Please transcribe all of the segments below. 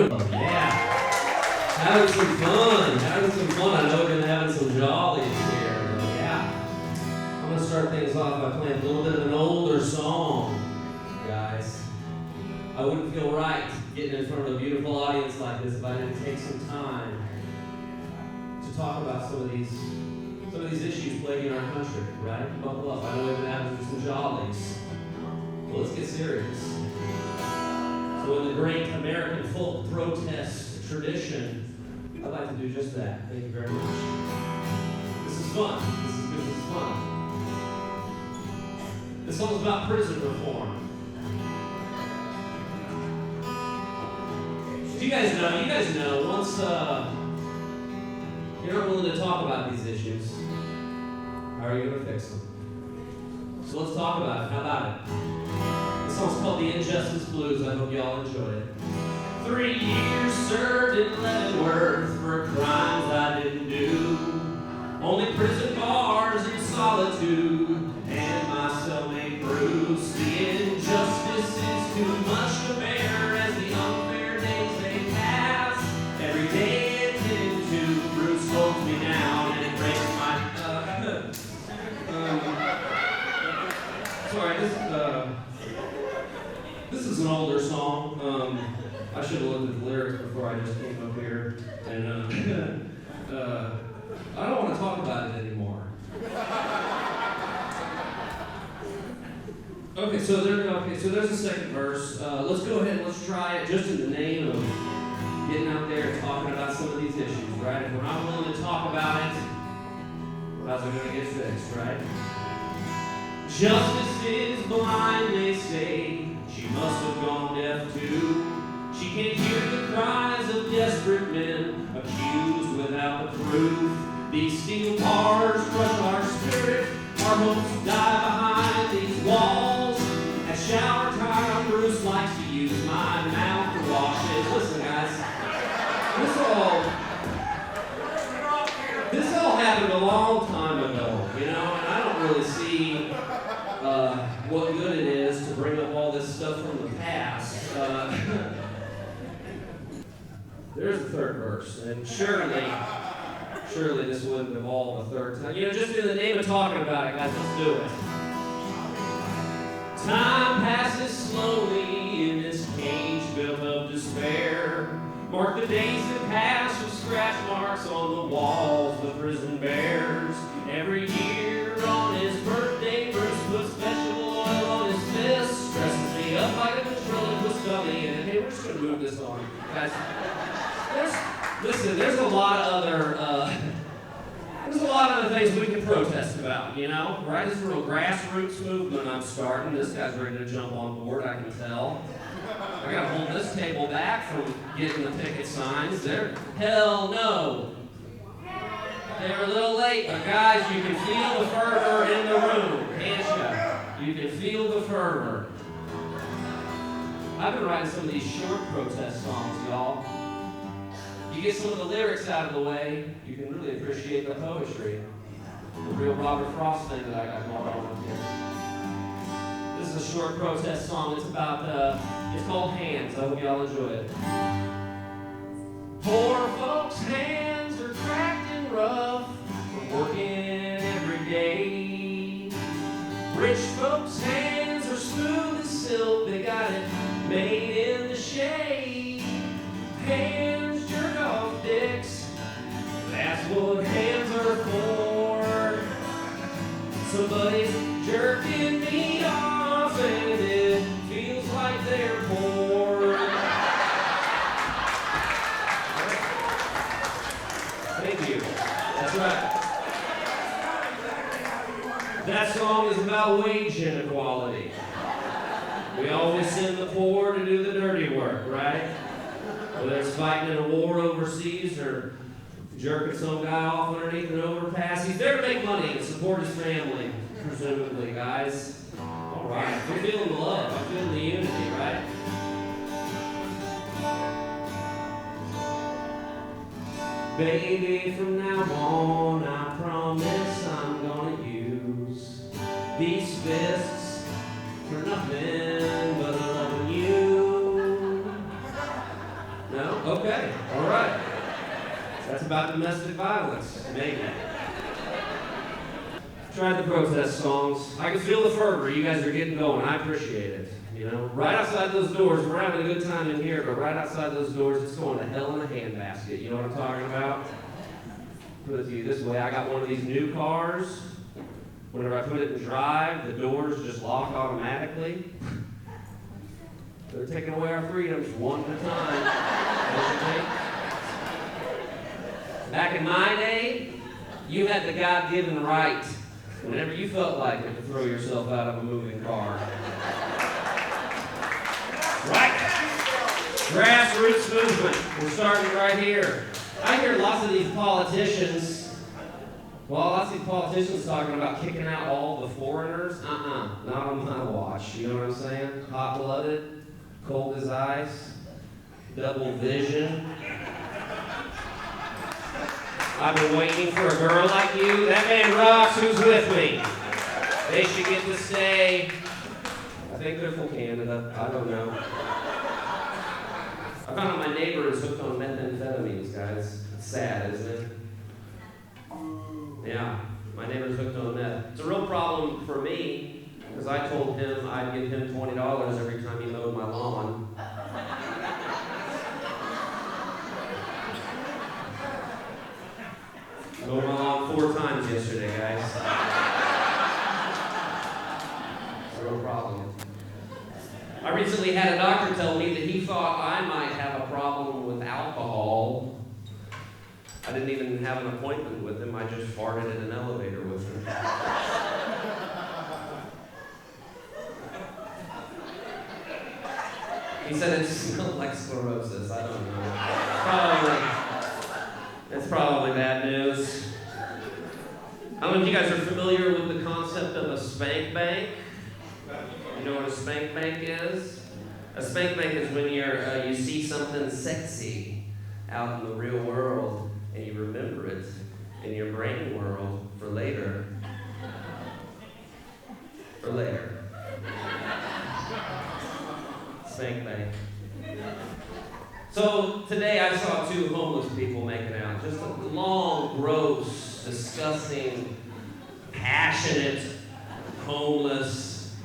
beautiful. Yeah. Having some fun. Having some fun. I know we've been having some jollies here. Yeah. I'm going to start things off by playing a little bit of an older song, guys. I wouldn't feel right getting in front of a beautiful audience like this if I didn't take some time to talk about some of these issues plaguing our country, right? Buckle up. I know we've been having some jollies. Well, let's get serious. So in the great American folk protest tradition, I'd like to do just that. Thank you very much. This is fun. This is fun. This song's about prison reform. You guys know, once you're not willing to talk about these issues, how are you going to fix them? So let's talk about it. How about it? This song's called The Injustice Blues. I hope y'all enjoy it. 3 years served in Leavenworth for crimes I didn't do. Only prison bars and solitude and my cellmate Bruce. The injustice is too much to bear as the unfair days they pass. Every day it's into Bruce holds me down and it breaks my sorry, this is an older song. I should have looked at the lyrics before I just came up here, and I don't want to talk about it anymore. Okay, so there's a second verse. Let's go ahead and let's try it just in the name of getting out there and talking about some of these issues, right? If we're not willing to talk about it, how's it going to get fixed, right? Justice is blind, they say. She must have gone deaf too. She can't hear the cries of desperate men, accused without the proof. These steel bars crush our spirit. Our hopes die behind these walls. At shower time, Bruce likes to use my mouth to wash it. Listen, guys, this all happened a long time ago, you know, and I don't really see what good it is to bring up all this stuff from the past. There's the third verse, and surely this wouldn't evolve a third time. You know, just in the name of talking about it, guys, let's do it. Time passes slowly in this cage built of despair. Mark the days that pass with scratch marks on the walls the prison bears. Every year on his birthday, Bruce puts vegetable oil on his fist, dresses me up like a ventriloquist dummy, and hey, we're just gonna move this on, guys. There's a lot of other things we can protest about, you know, right? This is a real grassroots movement I'm starting. This guy's ready to jump on board, I can tell. I gotta hold this table back from getting the picket signs. Hell no. They're a little late, but guys, you can feel the fervor in the room, can't you? You can feel the fervor. I've been writing some of these short protest songs, y'all. You get some of the lyrics out of the way, you can really appreciate the poetry. The real Robert Frost thing that I got going on here. This is a short protest song. It's about, it's called Hands. I hope y'all enjoy it. Poor folks' hands are cracked and rough from working every day. Rich folks' hands are smooth as silk. They got it made in the shade. Hands jerk off dicks. That's what hands are for. Somebody's jerking me off and it feels like they're poor. Thank you. That's right. That song is about wage inequality. We always send the poor to do the dirty work, right? Whether it's fighting in a war overseas or jerking some guy off underneath an overpass, he's there to make money and support his family, presumably, guys. All right, I'm feeling the love, I'm feeling the unity, right? Baby, from now on, I promise I'm gonna use these fists for nothing but loving you. No? Okay. All right. That's about domestic violence, maybe. Tried the protest songs. I can feel the fervor. You guys are getting going. I appreciate it. You know, right outside those doors, we're having a good time in here, but right outside those doors, it's going to hell in a handbasket. You know what I'm talking about? Put it to you this way. I got one of these new cars. Whenever I put it in drive, the doors just lock automatically. They're taking away our freedoms one at a time. Back in my day, you had the God-given right, whenever you felt like it, to throw yourself out of a moving car. Right. Grassroots movement. We're starting right here. I hear lots of these politicians, talking about kicking out all the foreigners. Not on my watch. You know what I'm saying? Hot-blooded, cold as ice, double vision. I've been waiting for a girl like you. That man rocks. Who's with me? They should get to stay. I think they're from Canada. I don't know. I found out my neighbor is hooked on methamphetamines, guys. It's sad, isn't it? Yeah, my neighbor's hooked on meth. It's a real problem for me, because I told him I'd give him $20 every time he mowed my lawn. Mowed my lawn 4 times yesterday, guys. It's a real problem. I recently had a doctor tell me that he thought I might have a problem with alcohol. I didn't even have an appointment with him. I just farted in an elevator with him. He said it smelled like sclerosis. I don't know. It's probably bad news. I don't know if you guys are familiar with the concept of a spank bank. You know what a spank bank is? A spank bank is when you see something sexy out in the real world and you remember it in your brain world for later. For later. Spank bank. So today I saw 2 homeless people making out. Just a long, gross, disgusting, passionate, homeless,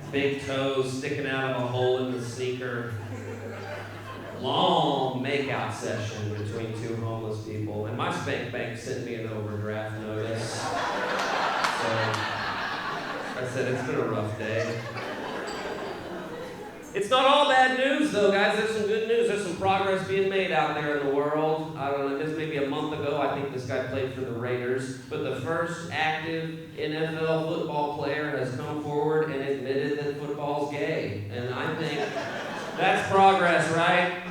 big toes sticking out of a hole in the sneaker. Long makeout session between 2 homeless people. And my spank bank sent me an overdraft notice. So I said, it's been a rough day. It's not all bad news, though, guys. There's some good news. There's some progress being made out there in the world. I don't know, this maybe a month ago, I think this guy played for the Raiders, but the first active NFL football player has come forward and admitted that football's gay. And I think that's progress, right?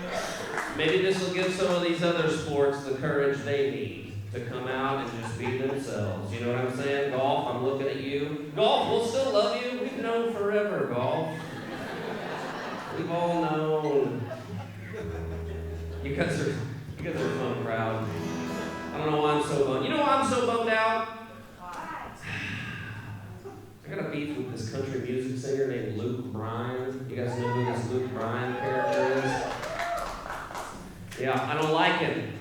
Maybe this will give some of these other sports the courage they need to come out and just be themselves. You know what I'm saying? Golf, I'm looking at you. Golf, we'll still love you. We've known forever, golf. We've all known. You guys are a fun crowd. I don't know why I'm so bummed. You know why I'm so bummed out? I got a beef with this country music singer named Luke Bryan. You guys know who this Luke Bryan character is? Yeah, I don't like him.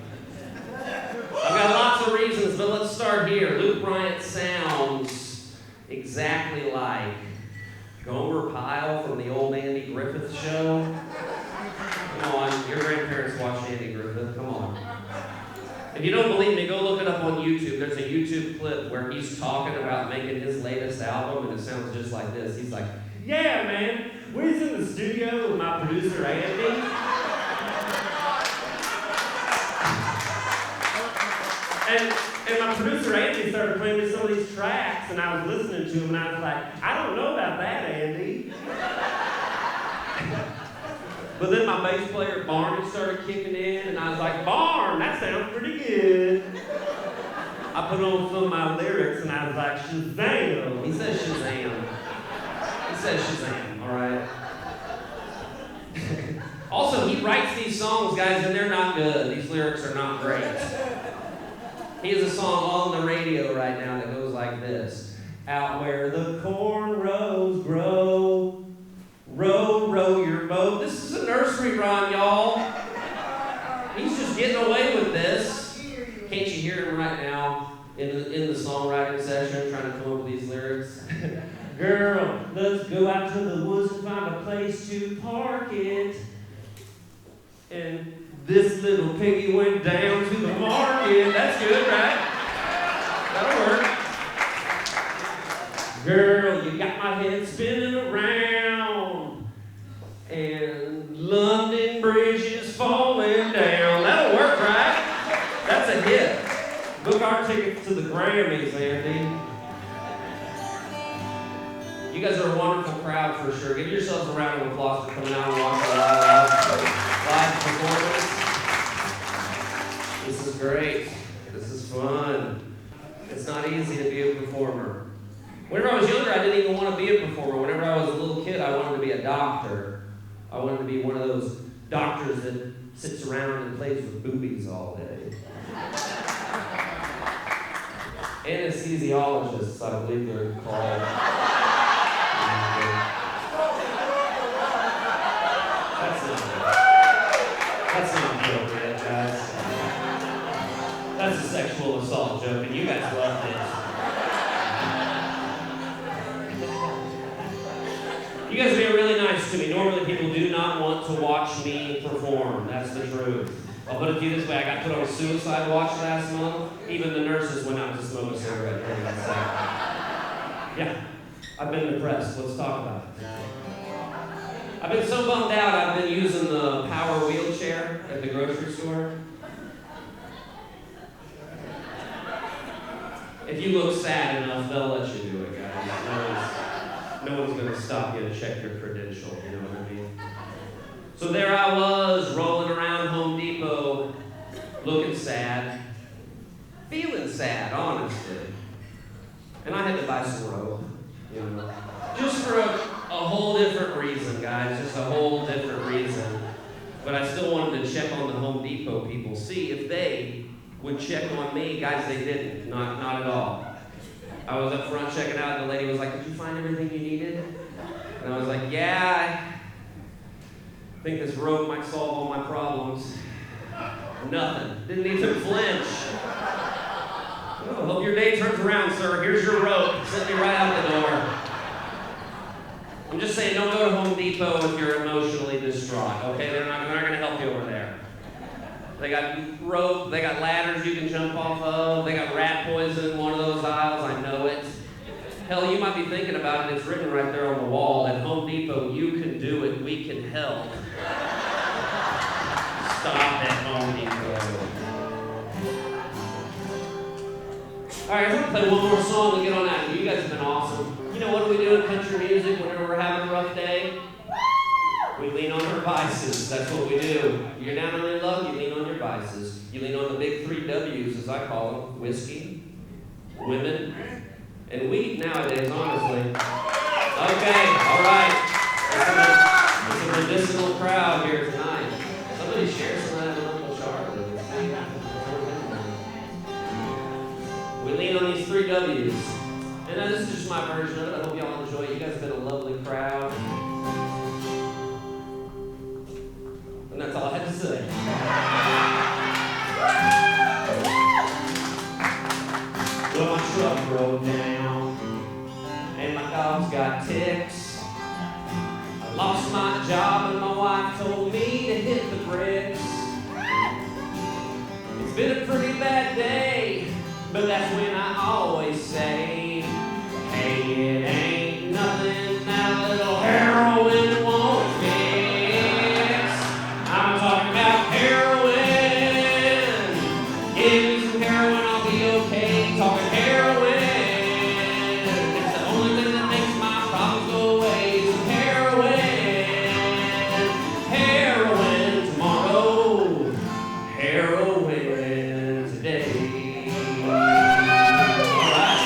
I've got lots of reasons, but let's start here. Luke Bryan sounds exactly like Gomer Pyle from the old Andy Griffith show. Come on, your grandparents watched Andy Griffith. Come on. If you don't believe me, go look it up on YouTube. There's a YouTube clip where he's talking about making his latest album, and it sounds just like this. He's like, yeah, man, we was in the studio with my producer, Andy. And my producer, Andy, started playing me some of these tracks, and I was listening to him, and I was like, I don't know about that, Andy. But then my bass player, Barney, started kicking in, and I was like, Barn, that sounds pretty good. I put on some of my lyrics, and I was like, Shazam. He says Shazam. He says Shazam, all right? Also, he writes these songs, guys, and they're not good. These lyrics are not great. He has a song on the radio right now that goes like this. Out where the cornrows grow, row, row your boat. This is a nursery rhyme, y'all. He's just getting away with this. Can't you hear him right now in the songwriting session trying to come up with these lyrics? Girl, let's go out to the woods and find a place to park it. And this little piggy went down to the market. That's good, right? That'll work. Girl, you got my head spinning around. And London Bridge is falling down. That'll work, right? That's a hit. Book our tickets to the Grammys, Andy. You guys are a wonderful crowd for sure. Give yourselves a round of applause for coming out and watching the live performance. This is great. This is fun. It's not easy to be a performer. Whenever I was younger, I didn't even want to be a performer. Whenever I was a little kid, I wanted to be a doctor. I wanted to be one of those doctors that sits around and plays with boobies all day. Anesthesiologists, I believe they're called. That's not appropriate, guys. That's a sexual assault joke, and you guys loved it. You guys are being really nice to me. Normally people do not want to watch me perform. That's the truth. I'll put it to you this way. I got put on a suicide watch last month. Even the nurses went out to smoke a cigarette during that second. Yeah, I've been depressed. Let's talk about it. I've been so bummed out, I've been using the power wheelchair at the grocery store. If you look sad enough, they'll let you do it, guys. No one's going to stop you to check your credential, you know what I mean? So there I was, rolling around Home Depot, looking sad, feeling sad, honestly. And I had to buy some rope, you know, just for a whole different reason, guys, just a whole different reason. But I still wanted to check on the Home Depot people, see if they would check on me. Guys, they didn't, not at all. I was up front checking out, and the lady was like, "Did you find everything you needed?" And I was like, "Yeah, I think this rope might solve all my problems." Nothing. Didn't even flinch. Oh, hope your day turns around, sir. Here's your rope. Sent me right out the door. I'm just saying, don't go to Home Depot if you're emotionally distraught, okay? They're not going to help you over there. They got rope, they got ladders you can jump off of, they got rat poison in one of those aisles, I know it. Hell, you might be thinking about it, it's written right there on the wall. At Home Depot, you can do it, we can help. Stop at Home Depot. Alright, I'm going to play one more song and get on out. You guys have been awesome. You know what do we do in country music whenever we're having a rough day? We lean on our vices. That's what we do. You're down on your luck, you lean on your vices. You lean on the big 3 W's, as I call them. Whiskey, women, and weed nowadays, honestly. Okay, all right. It's a medicinal crowd here tonight. Somebody share some of that with Uncle Charlie. We lean on these 3 W's. And this is just my version of it. I hope y'all enjoy it. You guys have been a lovely crowd. And that's all I had to say. Well, my truck broke down, and my dog's got ticks. I lost my job, and my wife told me to hit the bricks. It's been a pretty bad day, but that's when I always say, hey, it ain't nothing that a little heroin won't fix. I'm talking about heroin. Give me some heroin, I'll be okay. Talking heroin. It's the only thing that makes my problems go away. Some heroin. Heroin tomorrow. Heroin today. All right.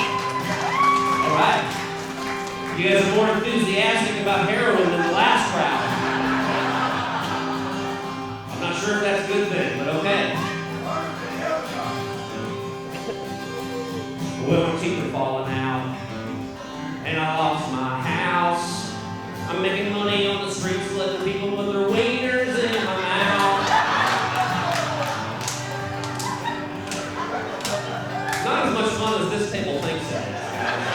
this table thinks it is, guys.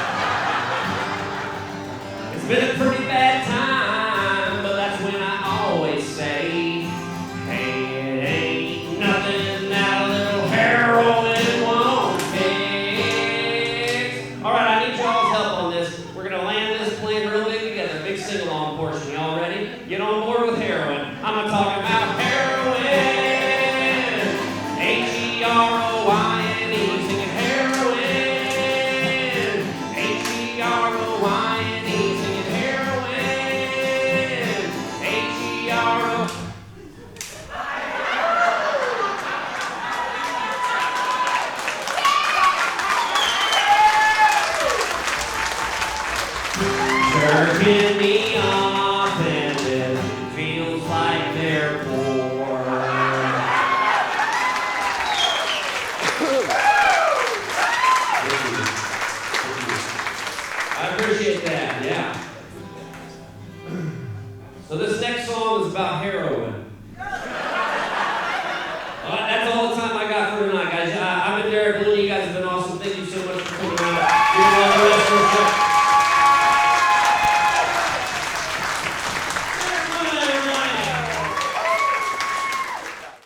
It's been a pretty bad time, but that's when I always say, hey, it ain't nothing that a little heroin won't fix. All right, I need y'all's help on this. We're going to land this plane real big together. Big sing-along portion. Y'all ready? Get on board with heroin. I'm talking about heroin. H-E-R-O-I-N-E. Singing heroin. H-E-R-O-I-N-E. Singing heroin. H-E-R-O. Jerking me off and it feels like they're poor. I appreciate that, yeah. So this next song is about heroin. That's all the time I got for tonight, guys. I've been Derek Looney. You guys have been awesome. Thank you so much for coming out.